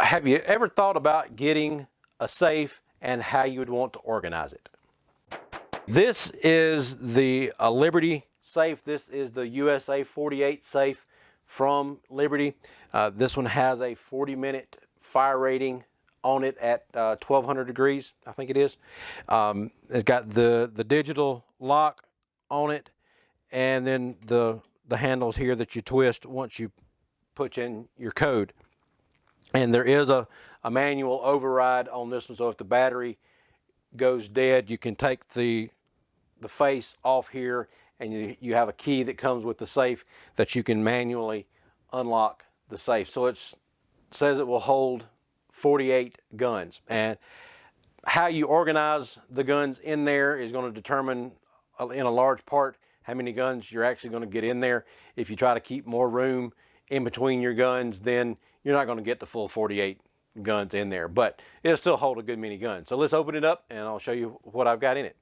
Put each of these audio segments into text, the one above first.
Have you ever thought about getting a safe and how you would want to organize it? This is the Liberty safe. This is the USA 48 safe from Liberty. This one has a 40-minute fire rating on it at 1200 degrees, I think it is. It's got the digital lock on it, and then the handles here that you twist once you put in your code. And there is a manual override on this one, so if the battery goes dead, you can take the face off here, and you have a key that comes with the safe that you can manually unlock the safe. So it says it will hold 48 guns, and how you organize the guns in there is going to determine in a large part how many guns you're actually going to get in there. If you try to keep more room in between your guns, then you're not going to get the full 48 guns in there, but it'll still hold a good many guns. So let's open it up and I'll show you what I've got in it.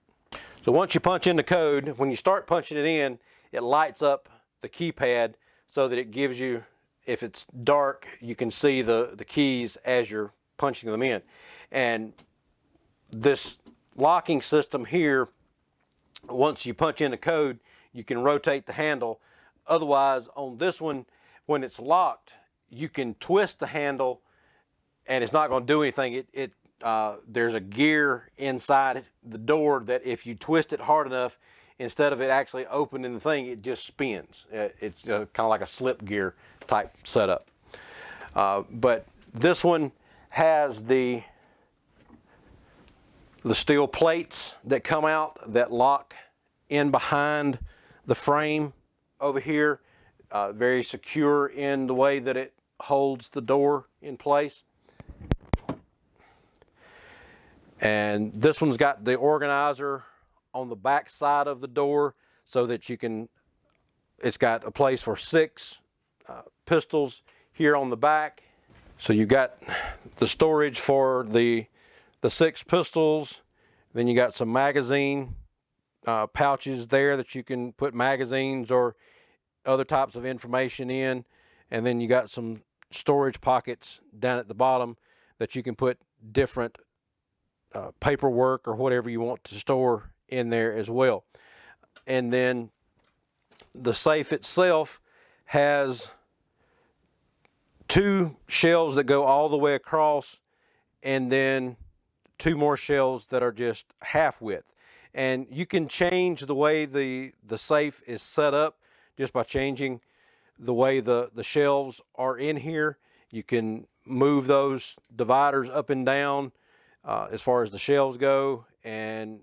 So once you punch in the code, when you start punching it in, it lights up the keypad so that it gives you, if it's dark, you can see the keys as you're punching them in. And this locking system here, once you punch in the code, you can rotate the handle. Otherwise, on this one, when it's locked, you can twist the handle and it's not going to do anything. There's a gear inside the door that if you twist it hard enough, instead of it actually opening the thing, it just spins. It's kind of like a slip gear type setup. But this one has the steel plates that come out that lock in behind the frame over here. Very secure in the way that it holds the door in place. And this one's got the organizer on the back side of the door so that you can, it's got a place for 6 pistols here on the back. So you've got the storage for the 6 pistols. Then you got some magazine pouches there that you can put magazines or other types of information in. And then you got some storage pockets down at the bottom that you can put different paperwork or whatever you want to store in there as well. And then the safe itself has 2 shelves that go all the way across, and then 2 more shelves that are just half width. And you can change the way the safe is set up just by changing the way the shelves are in here. You can move those dividers up and down as far as the shelves go and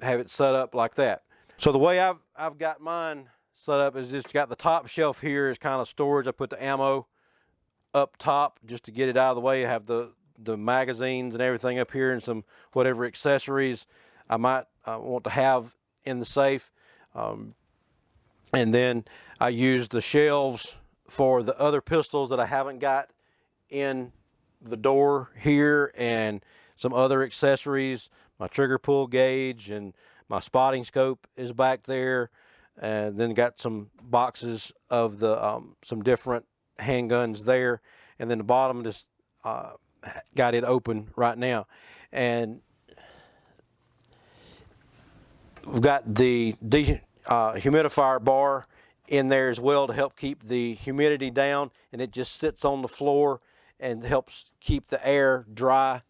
have it set up like that. So the way I've got mine set up is just got the top shelf here is kind of storage. I put the ammo up top just to get it out of the way. I have the magazines and everything up here and some whatever accessories I might want to have in the safe. And then I use the shelves for the other pistols that I haven't got in the door here, and some other accessories. My trigger pull gauge and my spotting scope is back there. And then got some boxes of the some different handguns there. And then the bottom just got it open right now. And we've got the humidifier bar in there as well to help keep the humidity down, and it just sits on the floor and helps keep the air dry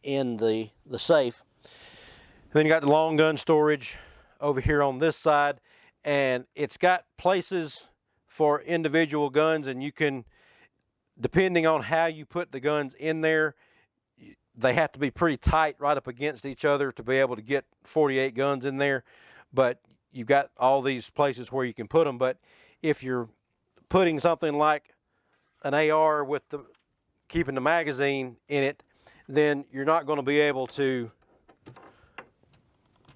in the safe. And then you got the long gun storage over here on this side, and it's got places for individual guns, and you can, depending on how you put the guns in there, they have to be pretty tight right up against each other to be able to get 48 guns in there. But you've got all these places where you can put them. But if you're putting something like an AR with keeping the magazine in it, then you're not going to be able to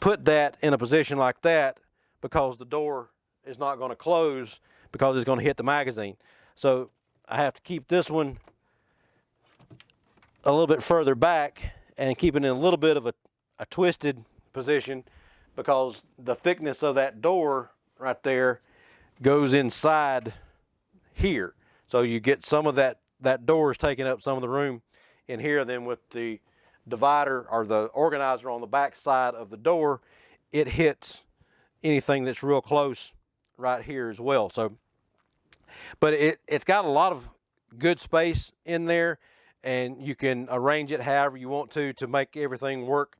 put that in a position like that because the door is not going to close because it's going to hit the magazine. So I have to keep this one a little bit further back and keep it in a little bit of a twisted position because the thickness of that door right there goes inside here. So you get some of that door is taking up some of the room in here. Then with the divider or the organizer on the back side of the door, it hits anything that's real close right here as well. So, but it's got a lot of good space in there, and you can arrange it however you want to make everything work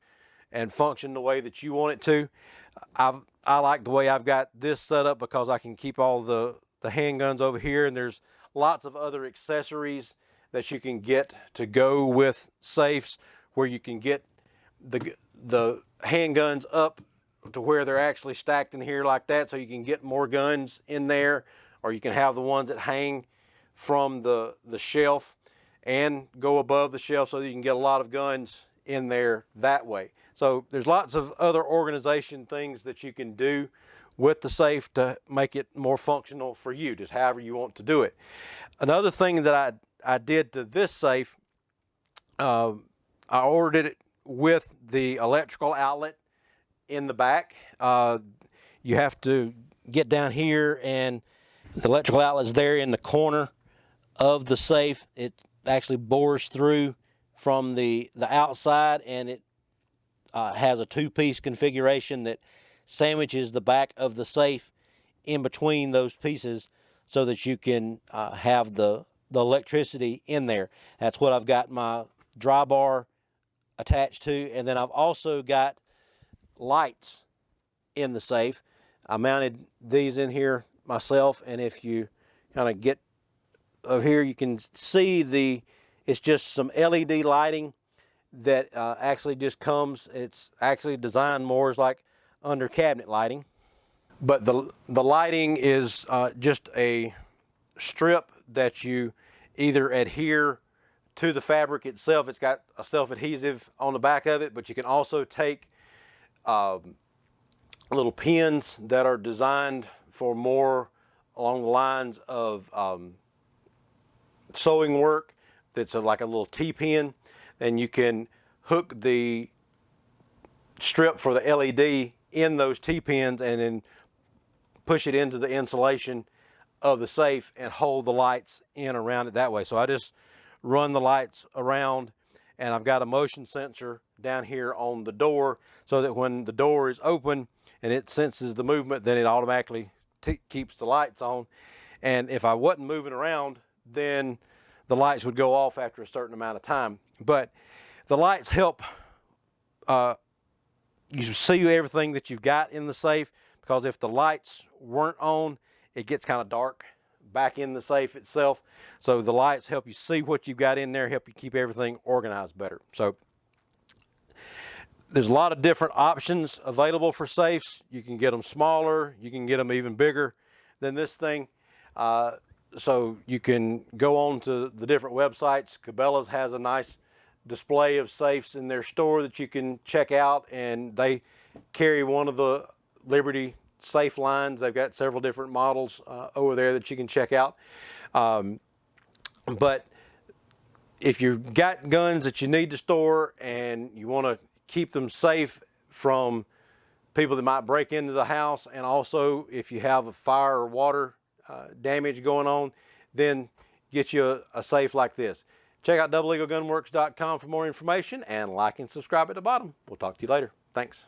and function the way that you want it to. I like the way I've got this set up because I can keep all the handguns over here, and there's lots of other accessories that you can get to go with safes, where you can get the handguns up to where they're actually stacked in here like that, so you can get more guns in there, or you can have the ones that hang from the shelf and go above the shelf so that you can get a lot of guns in there that way. So there's lots of other organization things that you can do with the safe to make it more functional for you, just however you want to do it. Another thing that I did to this safe, I ordered it with the electrical outlet in the back. You have to get down here, and the electrical outlet's there in the corner of the safe. It actually bores through from the outside, and it has a two-piece configuration that sandwiches the back of the safe in between those pieces so that you can have the electricity in there. That's what I've got my dry bar attached to, and then I've also got lights in the safe. I mounted these in here myself, and if you kind of get over here, you can see it's just some LED lighting that actually just comes. It's actually designed more as like under cabinet lighting, but the lighting is just a strip that you either adhere to the fabric itself. It's got a self-adhesive on the back of it, but you can also take little pins that are designed for more along the lines of sewing work. That's like a little T-pin, and you can hook the strip for the LED in those T-pins and then push it into the insulation of the safe and hold the lights in around it that way. So I just run the lights around, and I've got a motion sensor down here on the door so that when the door is open and it senses the movement, then it automatically keeps the lights on. And if I wasn't moving around, then the lights would go off after a certain amount of time. But the lights help you see everything that you've got in the safe, because if the lights weren't on, it gets kind of dark back in the safe itself. So the lights help you see what you've got in there, help you keep everything organized better. So there's a lot of different options available for safes. You can get them smaller, you can get them even bigger than this thing. So you can go on to the different websites. Cabela's has a nice display of safes in their store that you can check out, and they carry one of the Liberty safe lines. They've got several different models over there that you can check out. But if you've got guns that you need to store and you want to keep them safe from people that might break into the house, and also if you have a fire or water damage going on, then get you a safe like this. Check out doubleeaglegunworks.com for more information, and like and subscribe at the bottom. We'll talk to you later. Thanks.